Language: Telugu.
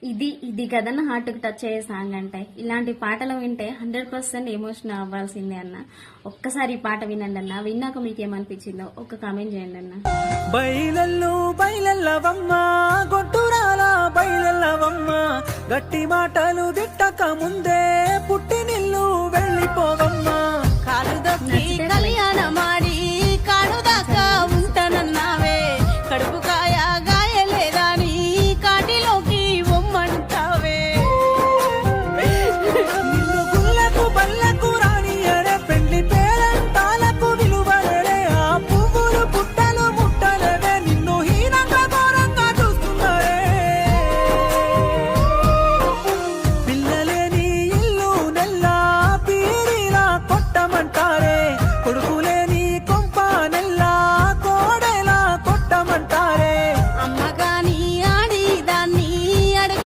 ఇది కదన్న హార్ట్ కి టచ్ అయ్యే సాంగ్ అంటే. ఇలాంటి పాటలు వింటే 100% ఎమోషనల్ అవ్వాల్సిందే అన్న. ఒక్కసారి ఈ పాట వినండి అన్న. విన్నాక మీకేమనిపించిందో ఒక కామెంట్ చేయండి అన్న. బయలల్లు బయలల్లవమ్మ గొట్టురాల బయలల్లవమ్మ గట్టి మాటలు దిట్టక ముందే పుట్టినిల్లు వెళ్ళిపోవమ్మ కాలు దొక్కి కళ్యాణ మాడి